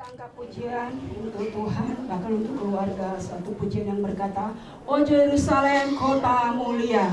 angkat pujian untuk Tuhan, bahkan untuk keluarga, satu pujian yang berkata, "O Yerusalem, kota mulia."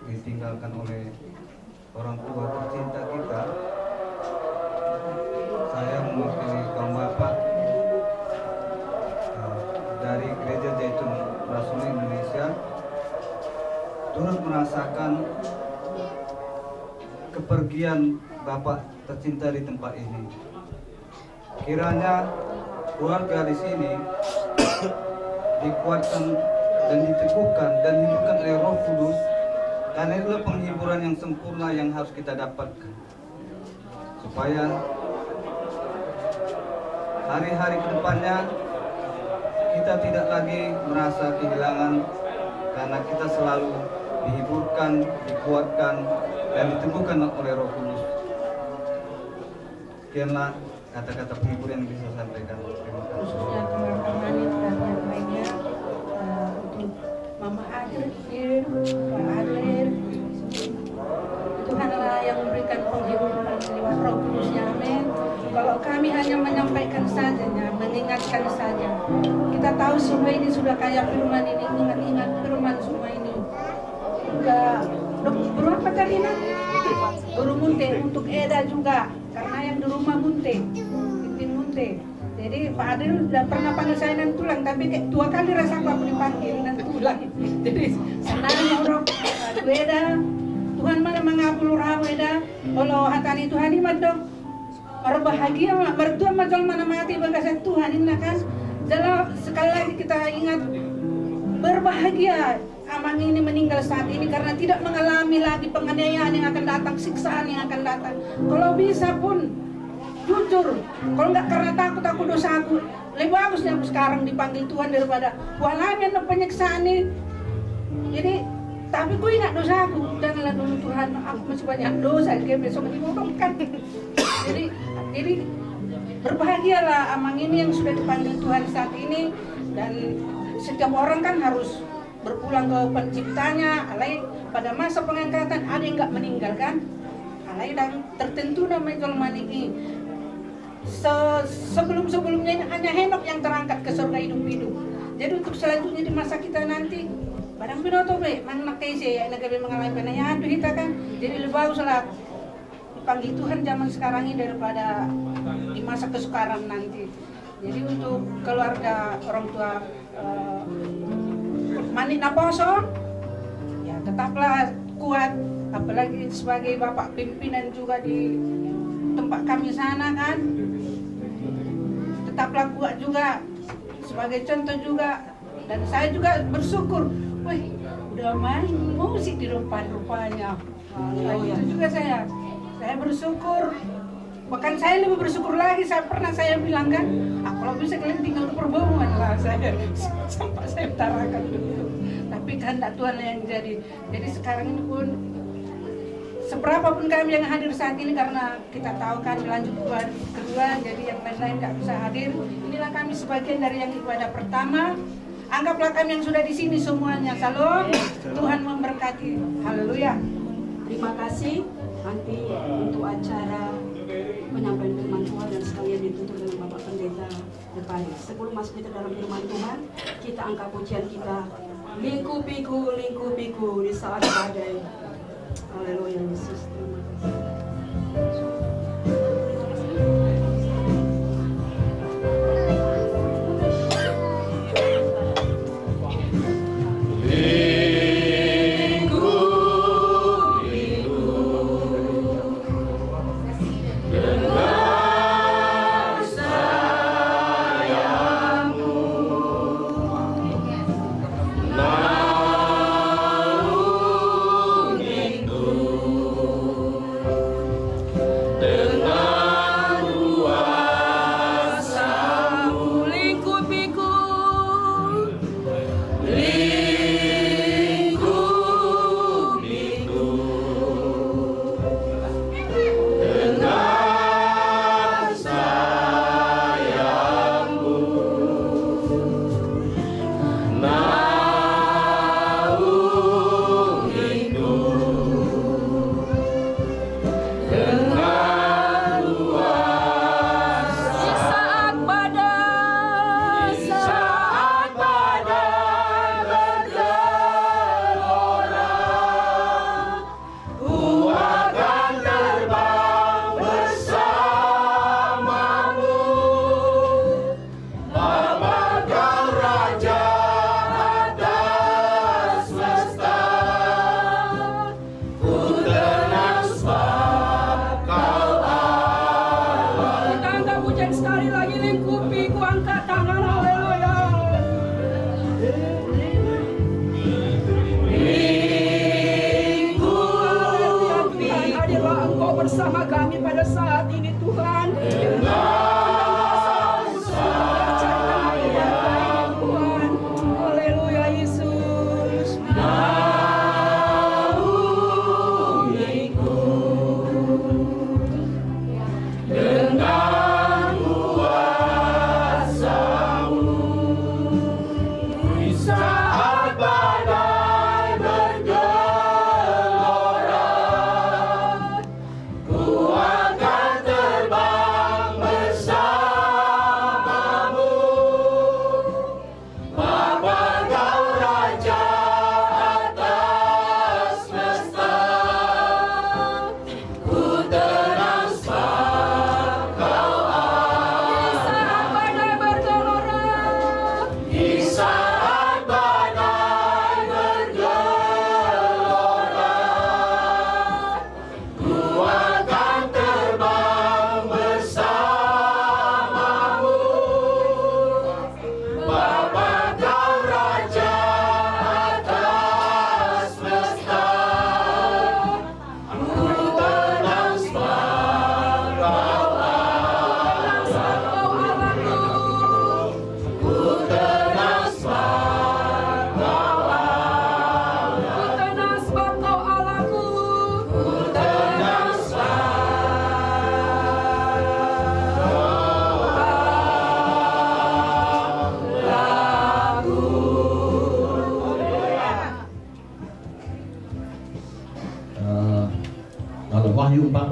Ditinggalkan oleh orang tua tercinta kita. Saya mewakili kaum bapak dari Gereja Zaitun Rasul Indonesia turut merasakan kepergian bapak tercinta di tempat ini. Kiranya keluarga di sini dikuatkan dan diteguhkan dan dihidupkan oleh Roh Kudus, karena itulah penghiburan yang sempurna yang harus kita dapatkan, supaya hari-hari kedepannya kita tidak lagi merasa kehilangan, karena kita selalu dihiburkan, dikuatkan, dan diteguhkan oleh Roh Kudus. Sekianlah kata-kata penghibur yang bisa saya sampaikan. Terima kasih. Khususnya teman-teman dan yang lainnya, untuk Mama Adler, Pak Adler, Tuhanlah yang memberikan penghiburan lewat Roh Kudusnya, amin. Kalau kami hanya menyampaikan saja, mengingatkan saja, kita tahu semua ini sudah kayak firman ini, ingat-ingat firman semua ini. Udah berapa tadi nak? Guru Munte untuk Eda juga, karena yang di rumah Munte, Pimpin Munte. Jadi Pak Adil sudah pernah panggil saya nan tulang, tapi kayak 2 kali rasa aku dipanggil nan tulang. Jadi senangnya orang Eda, Tuhan mana mengabul rahu Eda, kalau hatani Tuhan ini dong. Orang bahagia, bertua macam mana mati berkasih Tuhan ini kan. Jadi sekali lagi kita ingat berbahagia Amang ini meninggal saat ini karena tidak mengalami lagi penganiayaan yang akan datang, siksaan yang akan datang. Kalau bisa pun jujur, kalau nggak karena takut aku dosa aku, lebih bagusnya aku sekarang dipanggil Tuhan daripada walanya penyiksaan ini. Jadi tapi ku ingat dosa aku, janganlah dulu Tuhan, aku masih banyak dosa, kayak besok dibodohkan. Jadi Berbahagialah amang ini yang sudah dipanggil Tuhan saat ini, dan setiap orang kan harus berpulang ke penciptanya. Alai pada masa pengangkatan ada yang nggak meninggalkan, alai dan tertentu namanya kalau maniki. Sebelum-sebelumnya ini hanya Henok yang terangkat ke surga hidup-hidup. Jadi untuk selanjutnya di masa kita nanti, barang binoto be, mang nak kese ya negara mengalami penanya itu kita kan. Jadi lebih bagus lah dipanggil Tuhan zaman sekarang ini daripada di masa kesukaran nanti. Jadi untuk keluarga orang tua Mani Naposo, ya tetaplah kuat, apalagi sebagai bapak pimpinan juga di tempat kami sana kan, tetaplah kuat juga sebagai contoh juga. Dan saya juga bersyukur, wih udah main musik di depan-rupanya. Nah, itu juga saya bersyukur. Bahkan saya lebih bersyukur lagi, saya bilang kan, kalau bisa kalian tinggal ke perbohongan lah saya sampai saya utarakan dulu. Tapi kehendak Tuhan yang jadi. Jadi sekarang ini pun seberapa pun kami yang hadir saat ini, karena kita tahu kan lanjut kedua, jadi yang lain-lain nggak bisa hadir. Inilah kami sebagian dari yang ibadah pertama. Anggaplah kami yang sudah di sini semuanya. Salam, Tuhan memberkati. Haleluya. Terima kasih. Nanti untuk acara penyampaian firman Tuhan dan sekalian ditutup dengan Bapak Pendeta depan. Sebelum masuk kita dalam firman Tuhan, kita angkat pujian kita. Lingkupiku, lingkupiku di saat badai. Haleluya Yesus. Terima kasih. Bersama kami pada saat ini Tuhan. Tuhan, haleluya Yesus. Dengan kuasa-Mu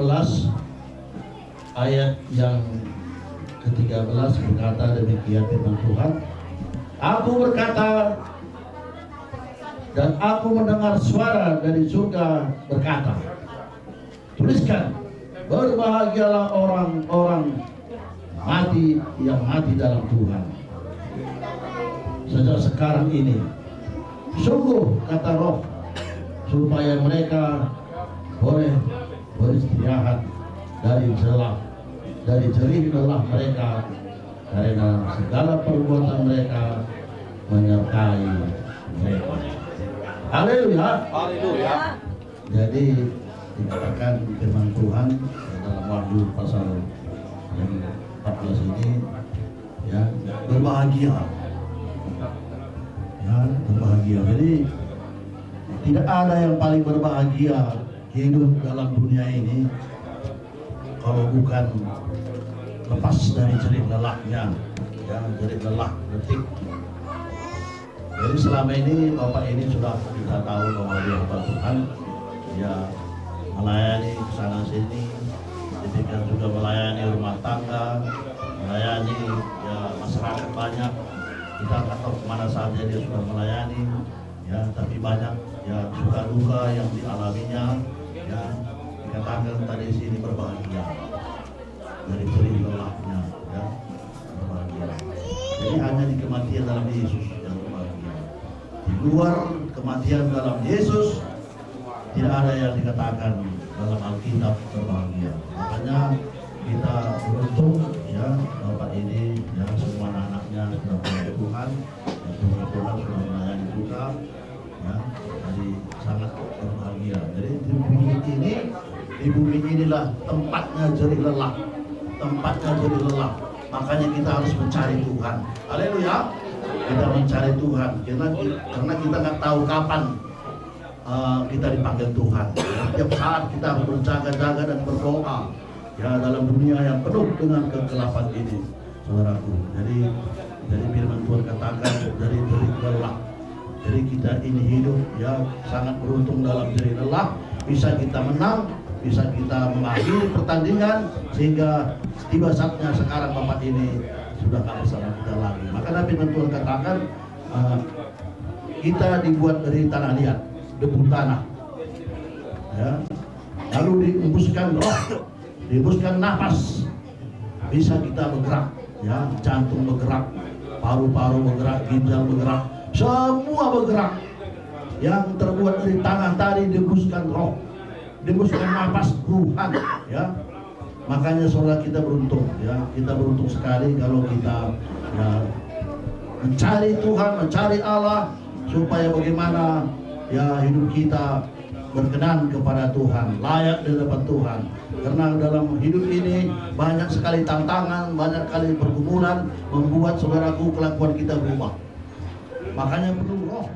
15 ayat yang ke-13 berkata demikian firman Tuhan. Aku berkata dan aku mendengar suara dari surga berkata, tuliskan, berbahagialah orang-orang mati yang mati dalam Tuhan sejak sekarang ini. Sungguh, kata Roh, supaya mereka boleh beristirahat dari jerih lelah mereka, karena segala perbuatan mereka menyertai mereka. Haleluya. Haleluya. Jadi dikatakan firman Tuhan dalam Wahyu pasal yang 14 ini, ya, berbahagia. Ya, berbahagia. Jadi tidak ada yang paling berbahagia hidup dalam dunia ini kalau bukan lepas dari jerih lelahnya, ya, jerih lelah detik. Jadi selama ini Bapak ini sudah kita tahu bahwa dia hamba Tuhan, dia melayani kesana sini, demikian juga melayani rumah tangga, melayani ya masyarakat banyak. Kita nggak tahu kemana saja dia sudah melayani, ya, tapi banyak ya suka duka yang dialaminya, ya, dikatakan tadi sini berbahagia dari jerih lelahnya, ya, berbahagia. Jadi hanya di kematian dalam Yesus yang berbahagia. Di luar kematian dalam Yesus tidak ada yang dikatakan dalam Alkitab berbahagia. Makanya kita beruntung, ya, Bapak ini, ya, semua anak-anaknya sudah melayani Tuhan, ya, Tuhan sudah melayani juga, ya, jadi sangat berbahagia. Jadi di bumi inilah tempatnya jerih lelah, makanya kita harus mencari Tuhan. Haleluya. Kita mencari Tuhan karena kita nggak tahu kapan kita dipanggil Tuhan. Setiap saat kita harus berjaga-jaga dan berdoa, ya, dalam dunia yang penuh dengan kegelapan ini, saudaraku. Jadi firman Tuhan katakan dari jerih lelah. Jadi kita ini hidup, ya, sangat beruntung dalam jerih lelah. Bisa kita menang, bisa kita mengakhiri pertandingan, sehingga tiba saatnya sekarang Bapak ini sudah tak bersama kita lagi. Maka firman Tuhan katakan kita dibuat dari tanah liat, debu tanah, ya, lalu dihembuskan roh, dihembuskan nafas, bisa kita bergerak, ya, jantung bergerak, paru-paru bergerak, ginjal bergerak, semua bergerak. Yang terbuat dari tanah tadi dihembuskan roh, dihembuskan nafas Tuhan, ya. Makanya saudara kita beruntung, ya, kita beruntung sekali kalau kita, ya, mencari Tuhan, mencari Allah, supaya bagaimana, ya, hidup kita berkenan kepada Tuhan, layak di hadapan Tuhan. Karena dalam hidup ini banyak sekali tantangan, banyak kali pergumulan membuat saudaraku kelakuan kita berubah. Makanya perlu roh.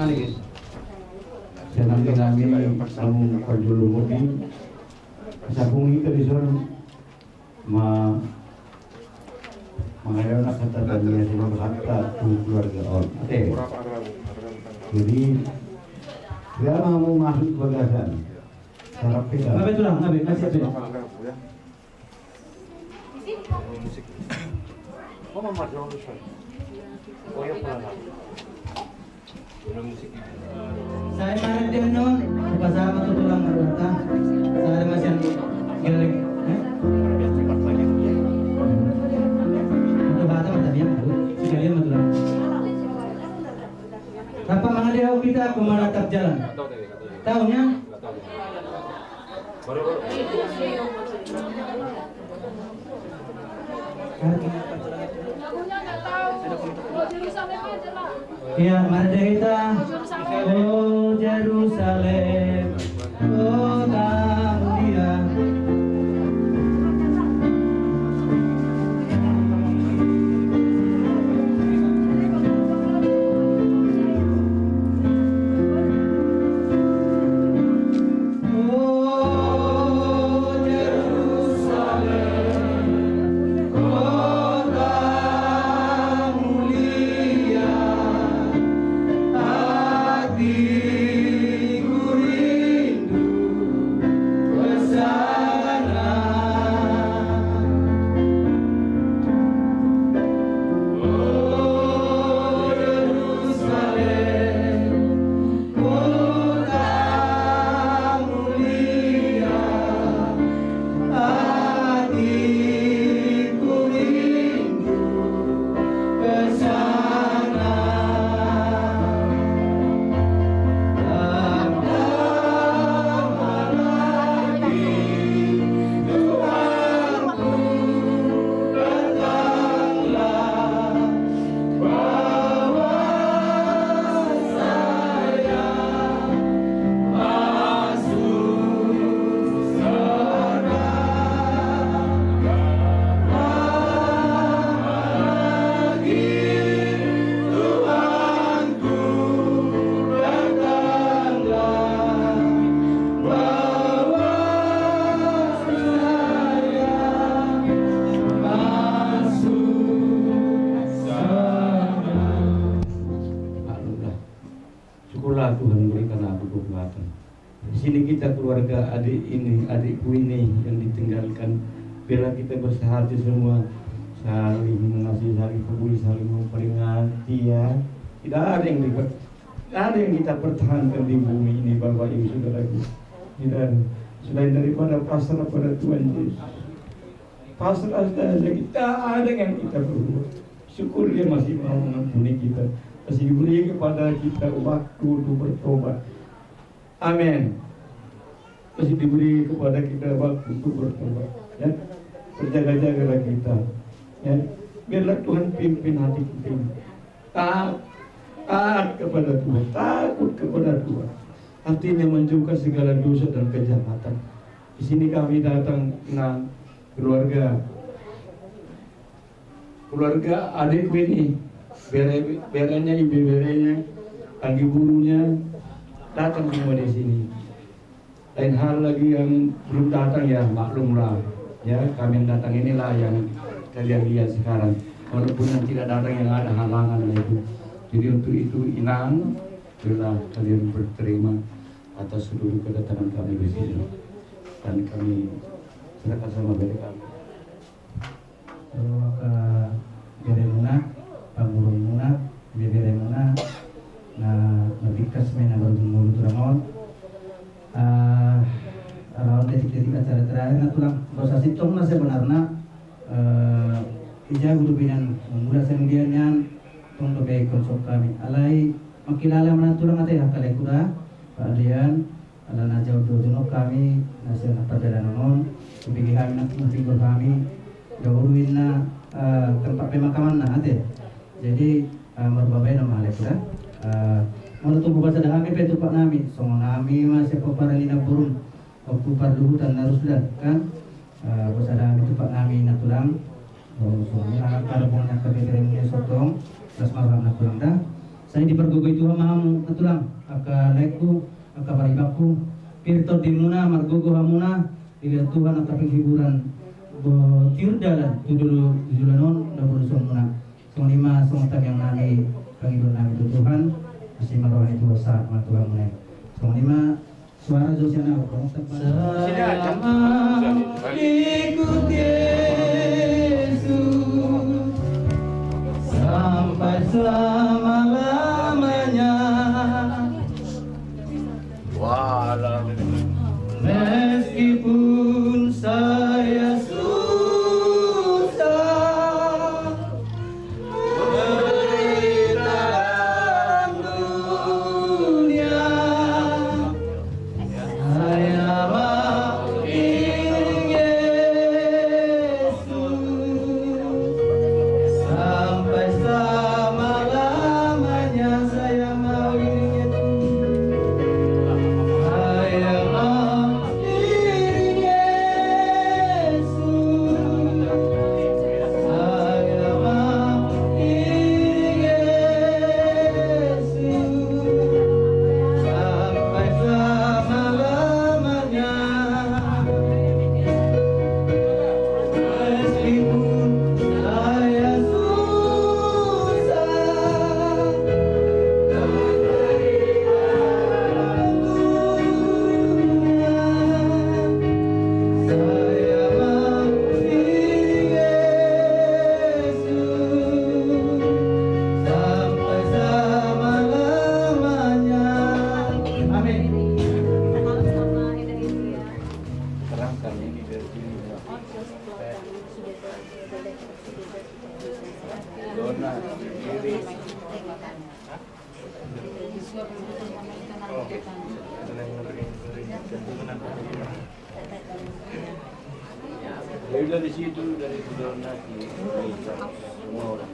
guys. Saya nanti kami namun perjulu mungkin sapungi ke disuruh mengayola kata tanya dengan berkata keluarga orang. Oke. Jadi dia mau masuk bagasan. Sarap kita. Ngabe tulang, ngabe kasih itu. Saya marah dia non, pasama tu tulang merata. Saya masih gelek. Untuk bata mata dia tu, sekalian matulang. Apa mana dia kita kemanatap jalan? Tahunya? Ya, mari kita. Oh Jerusalem, kota mulia. Syukurlah Tuhan berikan aku kekuatan. Di sini kita keluarga adik ini, adikku ini yang ditinggalkan. Biarlah kita bersahaja semua, saling mengasihi, saling peduli, saling memperingati ya. Tidak ada yang kita pertahankan di bumi ini, Bapak Ibu Saudaraku. Tidak selain daripada pasrah pada Tuhan Yesus. Pasrah saja, kita ada yang kita perlu. Syukur Dia masih mau mengampuni kita, masih diberi kepada kita waktu untuk bertobat. Amin. Masih diberi kepada kita waktu untuk bertobat. Ya, berjaga-jagalah kita. Ya, biarlah Tuhan pimpin hati kita. Taat kepada Tuhan, takut kepada Tuhan. Artinya menjauhkan segala dosa dan kejahatan. Di sini kami datang dengan keluarga adik ini, berenya, ibu berenya, pagi burunya datang semua di sini. Lain hal lagi yang belum datang ya maklumlah, ya kami yang datang inilah yang kalian lihat sekarang. Walaupun yang tidak datang yang ada halangan itu. Jadi untuk itu inang, bila kalian berterima atas seluruh kedatangan kami di sini dan kami serahkan sama beri kami. Maka beremuna, pangurumuna, beremuna, na nabikas may nabarumulu turamon. Around detik-detik acara terakhir na tulang proses itu na sebenarnya ija guru binan mula sendirian tung dobe konsop kami alai makilala mana tulang ate hakale kuda kalian ala na jauh dono kami nasi na perjalanan non bigi kami na figur kami jauhin na tempat pemakaman na ate jadi merbabay na mahal kuda mau tunggu bahasa dah kami petu pak nami songo nami masih peparali na burung waktu parluhutan harus dan kan bahasa dah kami tu pak nami na tulang songo na karbon na kabiremnya sotong terus malam na tulang dah Saya dipergugoi Tuhan maham natulang aka leku aka baribaku pirto dimuna margogo hamuna dilihat Tuhan aka penghiburan tirdalan tudulanon dabur somuna song lima song tam yang nami penghiburan nami itu Tuhan masih marohani Tuhan saat Tuhan mulai song lima suara Josiana ikut Yesus sampai selama-lamanya. Meskipun saya susah menderita dalam dunia, saya mau ingin Yesus sampai selama-lamanya. Saya mau ingin Jadi dari situ, dari donasi semua orang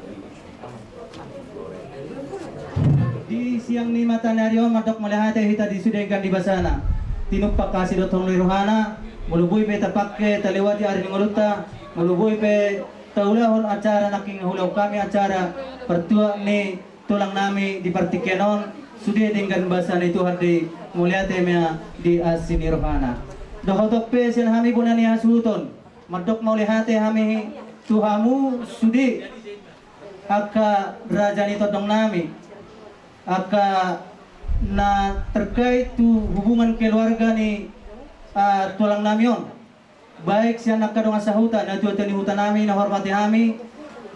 di siang ni mata narion madok malahate hita disudengkan di basana tinuppak kasih dotong liruhana mulubui pe tapakke talewati ari ngoluta mulubui pe taulahon acara naking hulau kami acara pertua ni tulang nami di partikenon sudah dengan basana itu hadi muliate mea di asini rohana dohotok pe sen hami bunani hasuton madok maulihate hami tuhamu sudi aka rajani todong nami aka na terkait tu hubungan keluarga ni tulang namion baik si anak kadong asahutan na tuwa tani hutan nami na hormati kami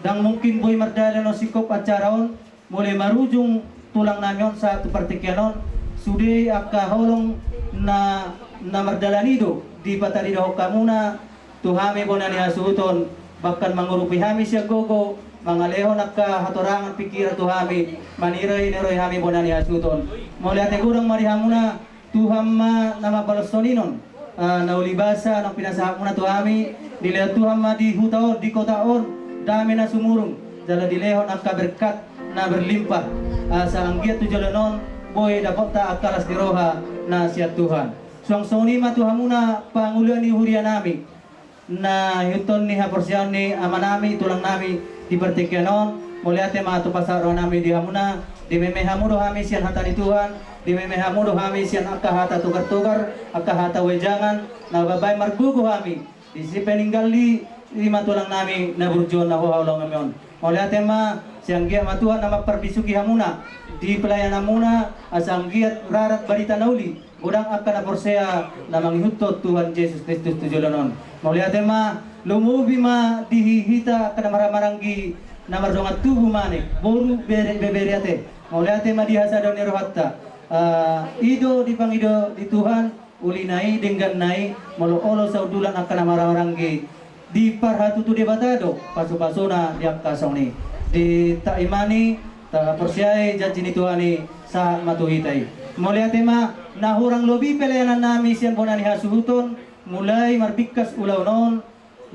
dan mungkin boy mardala no sikop acaraon mulai marujung tulang namion sa tu partikianon sudi aka holong na mardalanido di patalido kamuna tu hami bonani asuhuton bahkan mangurupi hami siya gogo mangalehon akka hatorangan pikiran tu hami maniray neroy hami bonani asuton moliate gurang marihamuna tu hamma nama balostoninon naulibasa nang pinasahak muna tu hami dilihat tu hamma di hutaon di kotaon dami na sumurung jala dilehon akka berkat na berlimpah sa anggiat tu jalanon boy dapat ta akalas diroha na siat Tuhan suang sonima tu hamuna pangulian ni hurian nami na yuton ni haporsian ni amanami tulang nami di pertikyanon muliate mga tupasaro nami di hamuna di memehamudo hami siyan hata ni Tuhan di memehamudo hami siyan akahata tukar-tukar akahata wejangan na babay margugo hami di si peninggal di lima tulang nami na burjon na huhawlaw ngayon muliate ma siyang giat matuhan na magparbisuki hamuna di pelayanan muna asang giat rarat balita nauli udang akan na porsea na manghihutot Tuhan Yesus Kristus tujulanon muliate ma lumubi ma dihihita kana maramaranggi na mardongat tubuh manik boru beberiate muliate ma dihasa don rohatta ido di pangido di Tuhan ulinai dengan nai molo-olo saudulan akan maramaranggi di parhatu tu debatado pasu-pasuna diak kasong ni di ta imani ta persyai janji ni Tuhan ni sa matuhitai muliate ma nahurang lobi pelayanan nami sian bonani hasuhuton mulai marbikas ulaw non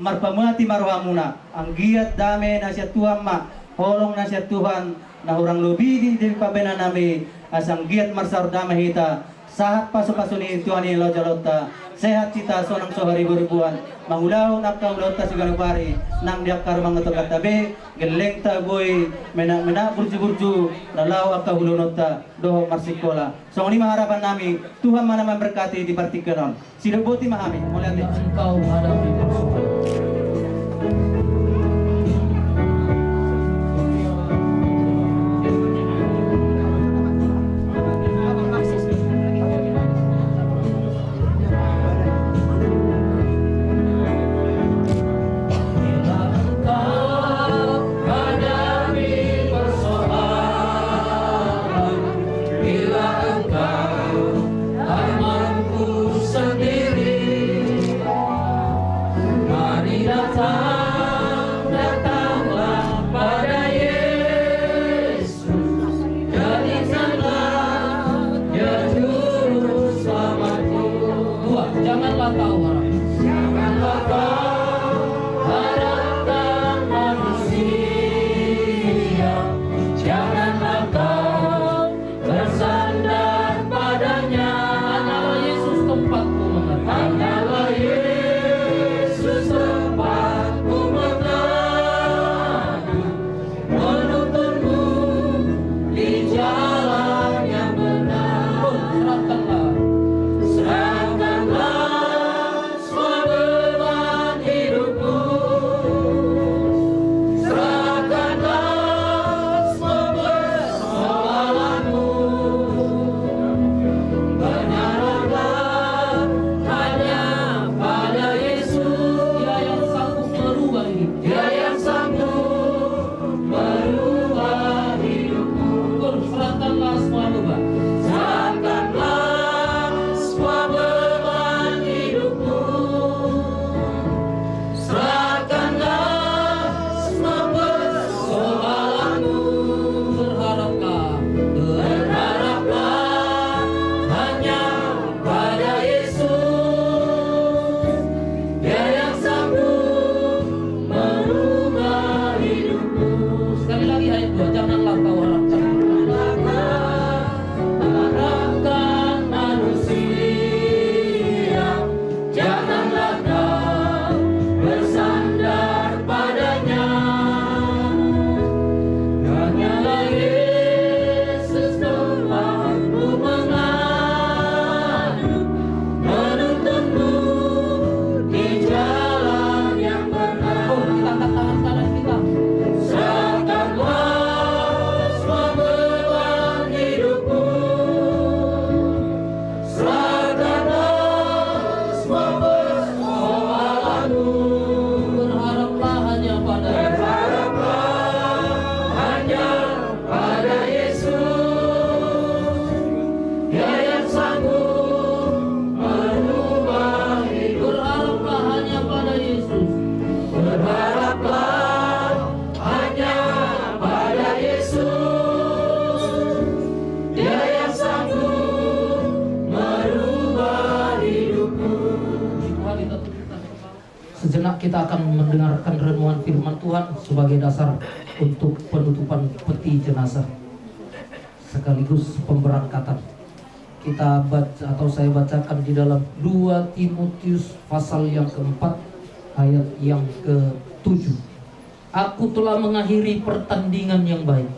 marpamati marhamuna ang giat dame nasihat Tuhan ma holong nasihat Tuhan nahurang lobi di pabena nami asang giat marsar dame hita sahat pasu-pasuni Tuhan ini lo jalota sehat cita sonang sohari ribuan mangulau nakka ulota sigana pari nang diak kar mangotok tabe geleng ta boy mena burju lalau akka hulunota do marsikola songoni harapan nami Tuhan mana memberkati di partikenon sideboti mahami mulai engkau hadapi persoalan. Sejenak kita akan mendengarkan renungan firman Tuhan sebagai dasar untuk penutupan peti jenazah sekaligus pemberangkatan. Kita baca atau saya bacakan di dalam 2 Timotius pasal yang keempat ayat yang ke-7. Aku telah mengakhiri pertandingan yang baik.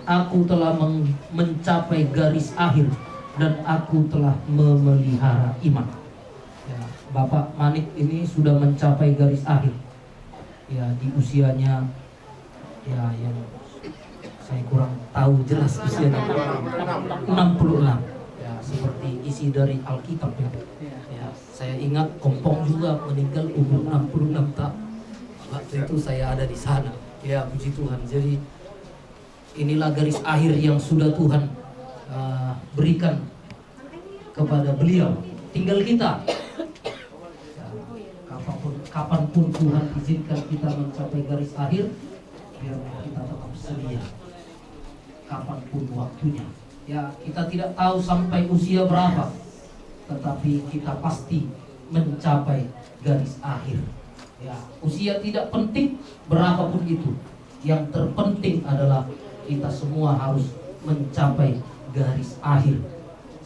Aku telah mencapai garis akhir dan aku telah memelihara iman. Ya, Bapak Manik ini sudah mencapai garis akhir. Ya, di usianya ya yang saya kurang tahu jelas usianya 66. Ya, seperti isi dari Alkitab ya. Ya, saya ingat Kompong juga meninggal umur 66 tahun. Waktu itu saya ada di sana. Ya, puji Tuhan. Jadi inilah garis akhir yang sudah Tuhan berikan kepada beliau. Tinggal kita. Ya, kapanpun Tuhan izinkan kita mencapai garis akhir, biar kita tetap sedia. Kapanpun waktunya. Ya, kita tidak tahu sampai usia berapa, tetapi kita pasti mencapai garis akhir. Ya, usia tidak penting berapapun itu. Yang terpenting adalah kita semua harus mencapai garis akhir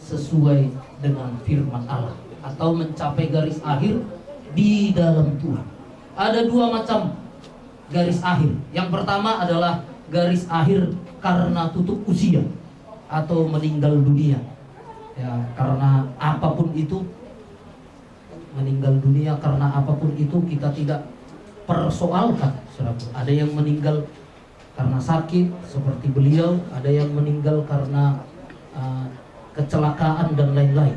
sesuai dengan firman Allah atau mencapai garis akhir di dalam Tuhan. Ada dua macam garis akhir. Yang pertama adalah garis akhir karena tutup usia atau meninggal dunia. Ya, karena apapun itu, meninggal dunia karena apapun itu kita tidak persoalkan. Ada yang meninggal karena sakit seperti beliau, ada yang meninggal karena kecelakaan dan lain-lain.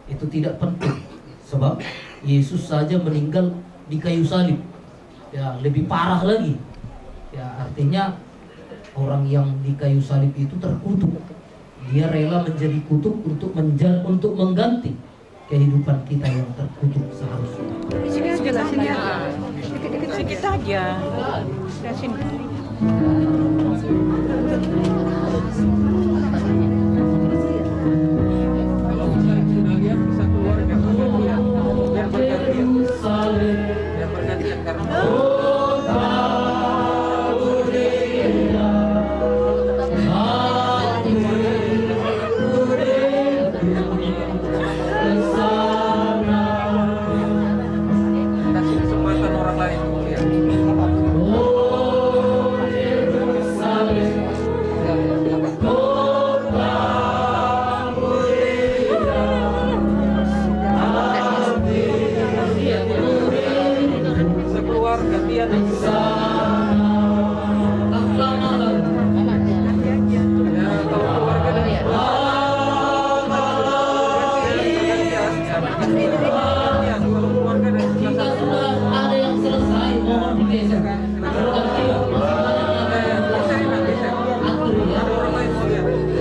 Itu tidak penting, sebab Yesus saja meninggal di kayu salib. Ya, lebih parah lagi. Ya, artinya orang yang di kayu salib itu terkutuk. Dia rela menjadi kutuk untuk mengganti kehidupan kita yang terkutuk seharusnya. Sedikit aja. Sini. Kalau sudah lihat bisa keluar biar bergantian karena kasih kesempatan orang lain lihat. Sekeluar gantian ya, kalau keluarga dan Jika sudah ada yang selesai, mohon digeser. Atur ya. orang lain mau lihat.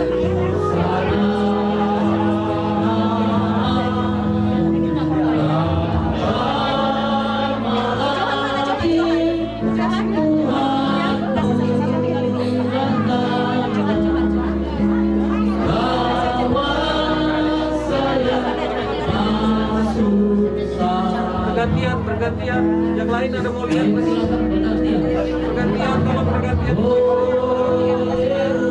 Bergantian, yang lain ada mau lihat lagi. Bergantian, kalau bergantian. Ya, bergantian.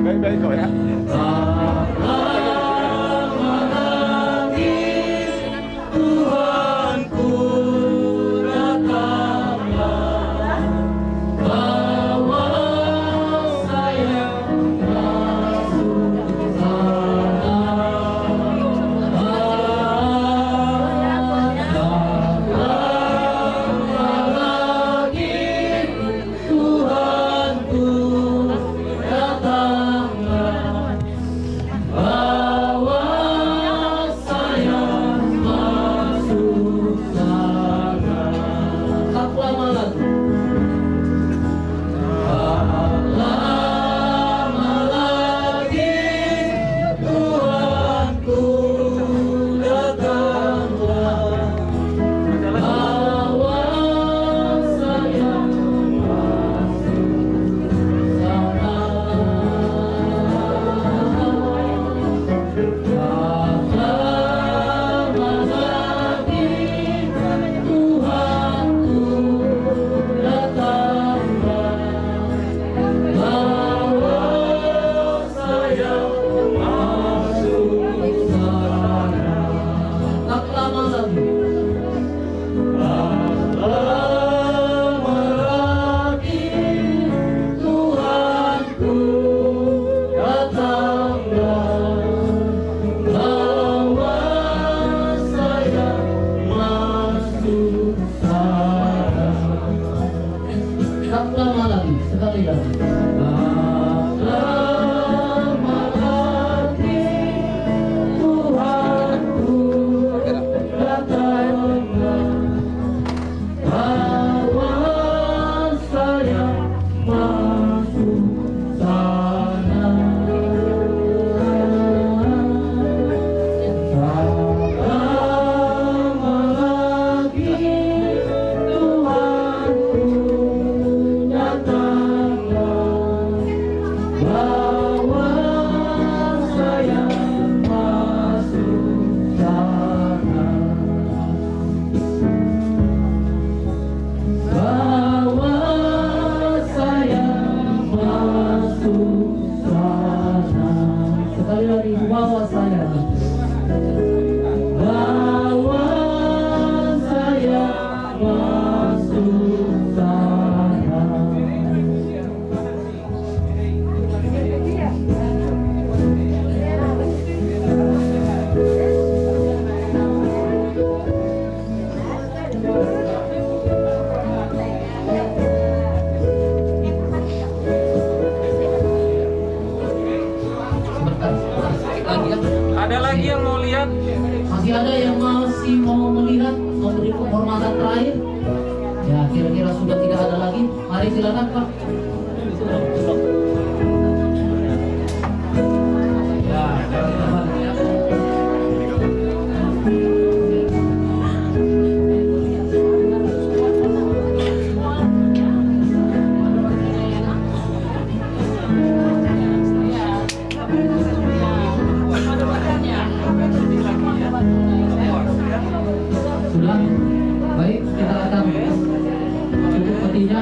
Baik-baik kok ya. dari bawah saya. Bawa saya masuk sana. Ada lagi yang mau lihat? Masih ada yang masih mau melihat, memberi penghormatan terakhir? Ya, kira-kira sudah tidak ada lagi. Mari silakan, Pak. Ya, silakan ya. Sudah, baik, kita akan tutup petinya.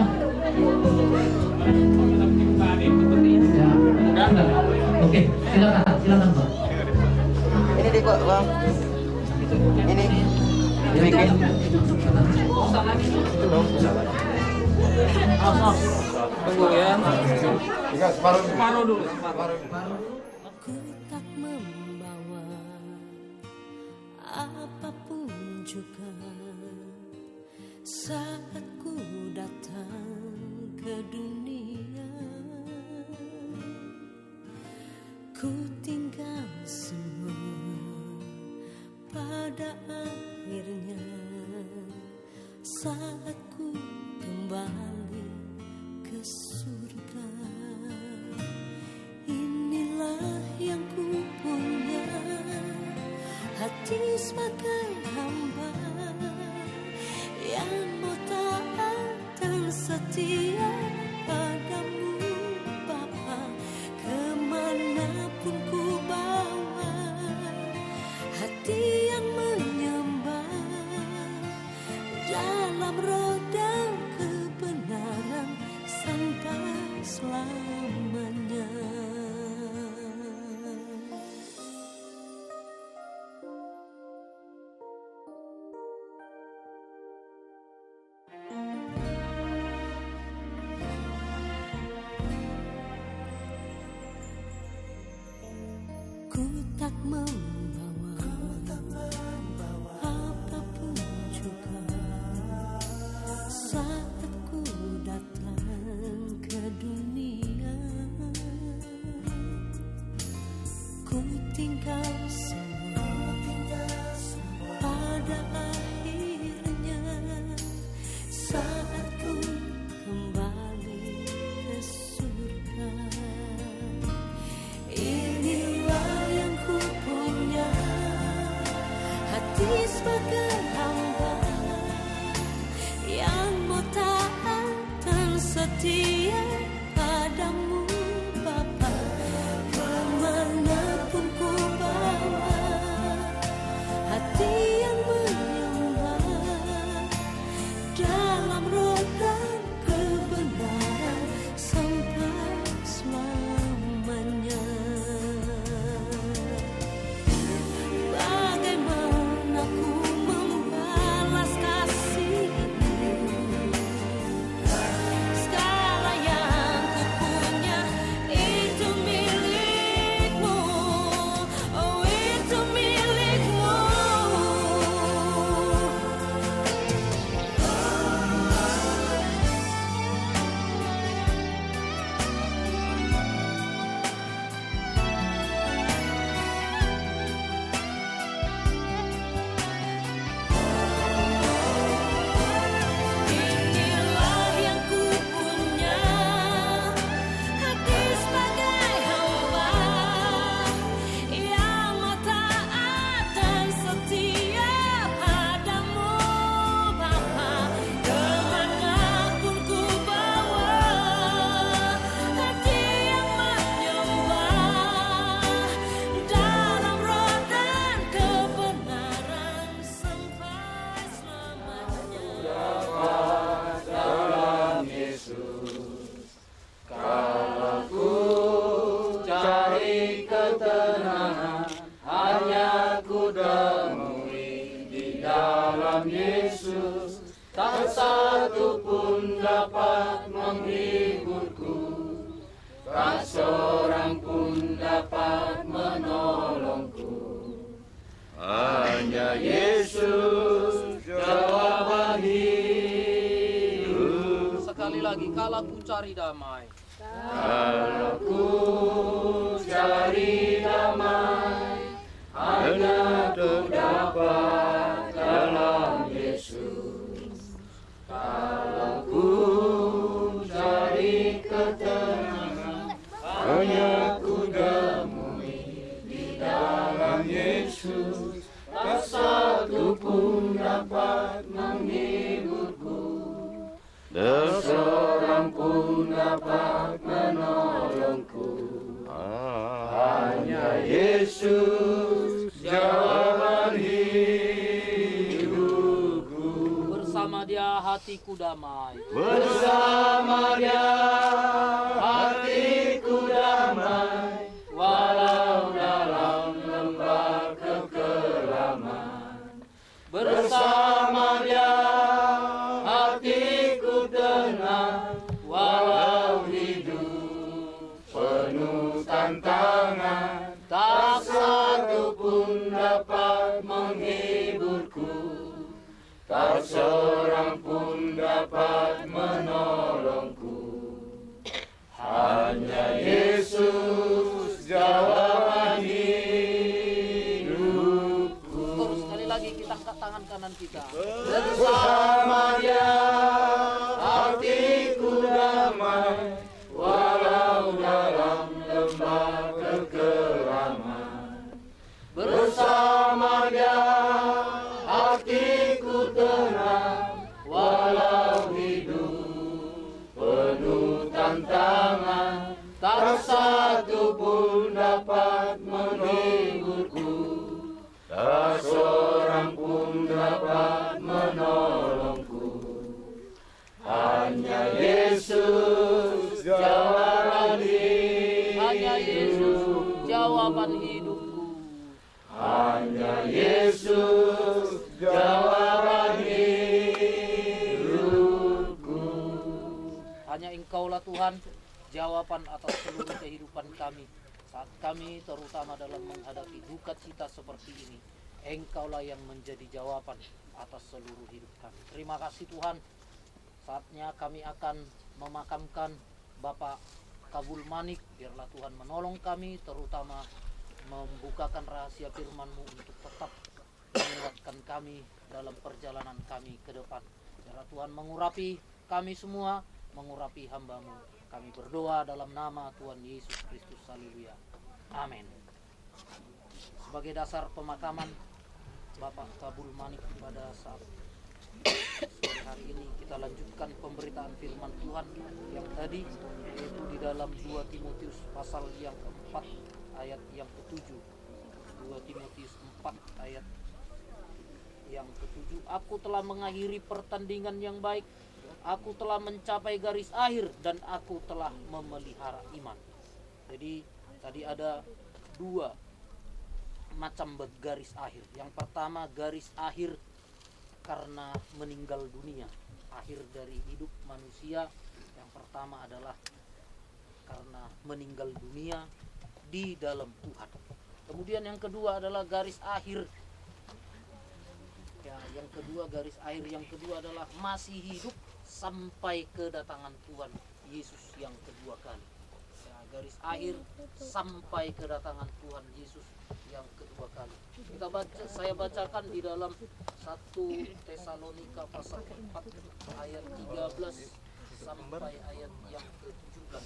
Ya, sudah. Oke, silakan Pak. Ini deh kok bang. Ini dibikin. Tunggu ya. Separuh dulu. Ku tak membawa apapun juga saat ku datang ke dunia. Ku tinggal semua pada akhirnya saat ku kembali ke surga. Inilah yang ku punya, hati sebagai hamba yang mau taat dan setia padamu Bapa. Kemanapun ku bawa hati yang menyembah dalam roda kebenaran sampai selamanya. Ku tak membawa apapun juga saat ku datang ke dunia. Ku tinggal semua pada akhirnya saat ku kembali ke surga. Inilah yang ku punya, hati sebagai hamba yang mau taat dan setia padamu Bapa. Kemanapun ku bawa ketenangan hanya ku temui di dalam Yesus. Tak satu pun dapat menghiburku, tak seorang pun dapat menolongku. Hanya Yesus jawaban hidup. Sekali lagi, kalau ku cari damai, kalau ku cari damai, hanya ku dapat dalam Yesus. Kalau ku cari ketenangan, hanya ku temui di dalam Yesus. Tak satu pun dapat menghiburku, tak seorang pun dapat menolongku. Hanya Yesus jawaban hidupku. bersama Dia hatiku damai. Bersama Dia hatiku damai, walau dalam lembah kekelaman. Bersama Dia hatiku tenang, walau hidup penuh tantangan. Tak satu pun dapat menghiburku, tak seorang pun dapat menolongku. Hanya Yesus jawaban hidupku. Terus sekali lagi kita angkat tangan kanan kita. Bersama Dia hatiku damai, walau dalam lembah kekelaman. Bersama Dia hatiku tenang, walau hidup penuh tantangan. Tak satu pun dapat menghiburku, tak seorang pun dapat menolongku. Hanya Yesus jawaban hidupku. Hanya Yesus jawaban hidupku. Hanya Yesus jawaban hidupku. Hanya Engkaulah Tuhan jawaban atas seluruh kehidupan kami. Saat kami terutama dalam menghadapi duka cita seperti ini, Engkaulah yang menjadi jawaban atas seluruh hidup kami. Terima kasih Tuhan. Saatnya kami akan memakamkan Bapak Kabul Manik. Biarlah Tuhan menolong kami, terutama membukakan rahasia firman-Mu untuk tetap menguatkan kami dalam perjalanan kami ke depan. Biarlah Tuhan mengurapi kami semua, mengurapi hamba-Mu. Kami berdoa dalam nama Tuhan Yesus Kristus. Haleluya. Amin. Sebagai dasar pemakaman Bapak Kabul Manik pada saat sore hari ini, kita lanjutkan pemberitaan firman Tuhan yang tadi, yaitu di dalam 2 Timotius pasal yang keempat ayat yang ke-7. 2 Timotius 4 ayat yang ke-7. Aku telah mengakhiri pertandingan yang baik, aku telah mencapai garis akhir, dan aku telah memelihara iman. Jadi tadi ada 2 macam garis akhir. Yang pertama, garis akhir karena meninggal dunia, akhir dari hidup manusia. Yang pertama adalah karena meninggal dunia di dalam Tuhan. Kemudian yang kedua adalah garis akhir. Ya, yang kedua garis akhir yang kedua adalah masih hidup sampai kedatangan Tuhan Yesus yang kedua kali. Ya, garis akhir sampai kedatangan Tuhan Yesus yang kedua kali. Saya bacakan di dalam 1 Tesalonika pasal 4 ayat 13 sampai ayat yang ke-17.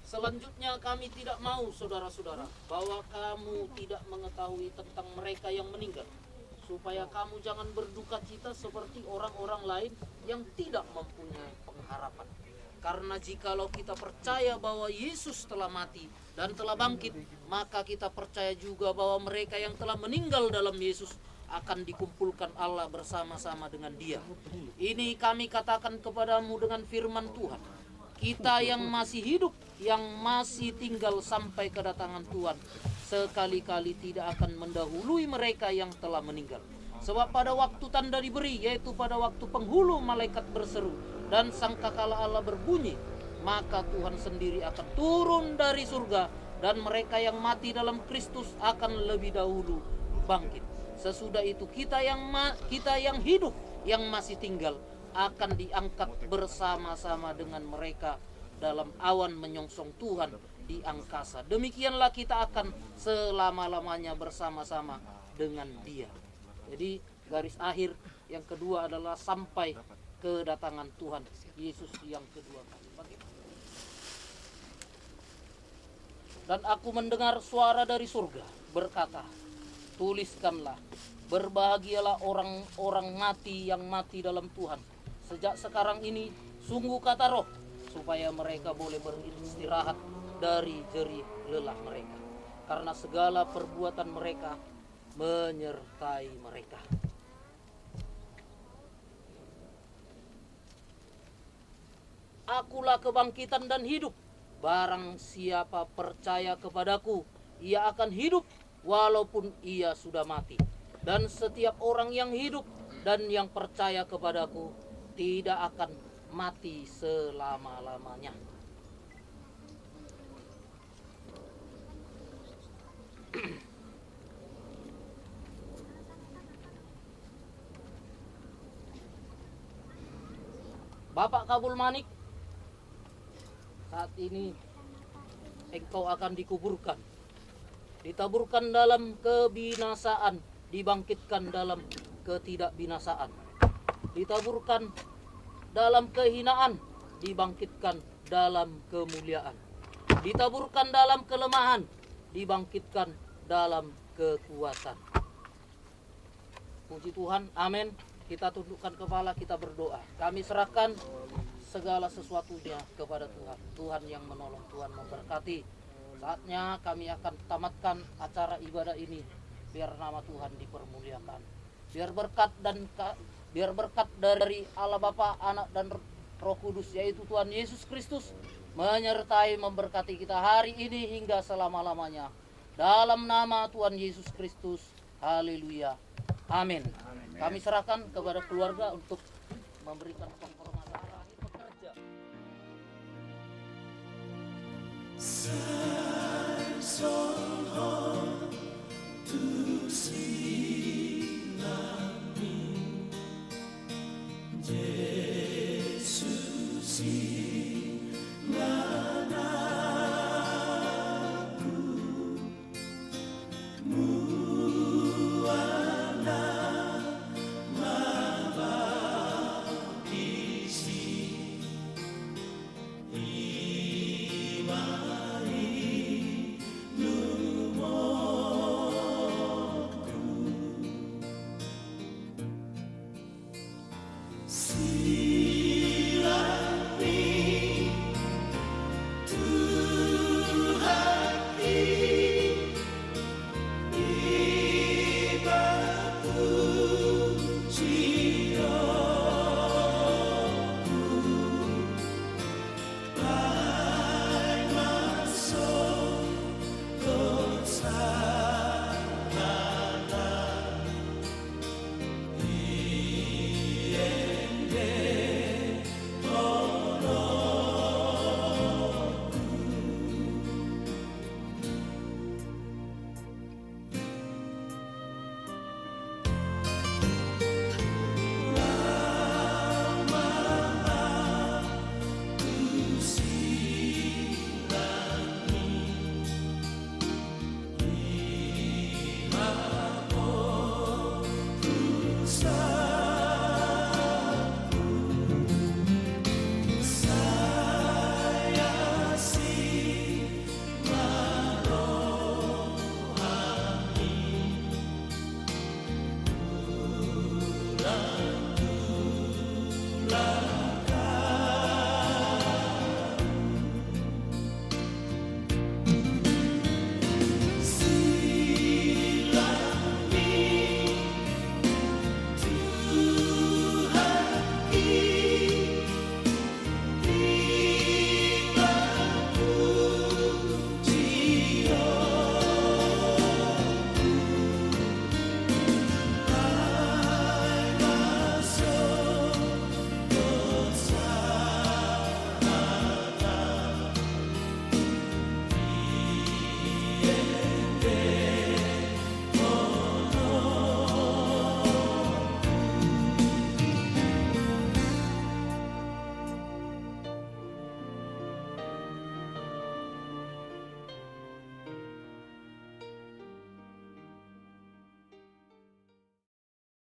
Selanjutnya kami tidak mau, saudara-saudara, bahwa kamu tidak mengetahui tentang mereka yang meninggal, supaya kamu jangan berduka cita seperti orang-orang lain yang tidak mempunyai pengharapan. Karena jikalau kita percaya bahwa Yesus telah mati dan telah bangkit, maka kita percaya juga bahwa mereka yang telah meninggal dalam Yesus akan dikumpulkan Allah bersama-sama dengan Dia. Ini kami katakan kepadamu dengan firman Tuhan. Kita yang masih hidup yang masih tinggal sampai kedatangan Tuhan sekali-kali tidak akan mendahului mereka yang telah meninggal. Sebab pada waktu tanda diberi, yaitu pada waktu penghulu malaikat berseru dan sangkakala Allah berbunyi, maka Tuhan sendiri akan turun dari surga dan mereka yang mati dalam Kristus akan lebih dahulu bangkit. Sesudah itu kita yang hidup yang masih tinggal akan diangkat bersama-sama dengan mereka dalam awan menyongsong Tuhan di angkasa. Demikianlah kita akan selama-lamanya bersama-sama dengan Dia. Jadi garis akhir yang kedua adalah sampai kedatangan Tuhan Yesus yang kedua kali. Dan aku mendengar suara dari surga berkata, tuliskanlah, berbahagialah orang-orang mati yang mati dalam Tuhan sejak sekarang ini, sungguh kata Roh, supaya mereka boleh beristirahat dari jerih lelah mereka, karena segala perbuatan mereka menyertai mereka. Akulah kebangkitan dan hidup. Barang siapa percaya kepadaku, ia akan hidup walaupun ia sudah mati. Dan setiap orang yang hidup dan yang percaya kepadaku tidak akan mati selama-lamanya. Bapak Kabul Manik, saat ini engkau akan dikuburkan, ditaburkan dalam kebinasaan, dibangkitkan dalam ketidakbinasaan, ditaburkan dalam kehinaan, dibangkitkan dalam kemuliaan, ditaburkan dalam kelemahan, dibangkitkan dalam kekuatan. Puji Tuhan, amin. Kita tundukkan kepala, kita berdoa. Kami serahkan segala sesuatunya kepada Tuhan. Tuhan yang menolong, Tuhan memberkati. Saatnya kami akan tamatkan acara ibadah ini. Biar nama Tuhan dipermuliakan. Biar berkat dari Allah Bapa, Anak dan Roh Kudus, yaitu Tuhan Yesus Kristus, menyertai memberkati kita hari ini hingga selama-lamanya. Dalam nama Tuhan Yesus Kristus. Haleluya. Amin. Kami serahkan kepada keluarga untuk memberikan penghormatan terakhir pekerja.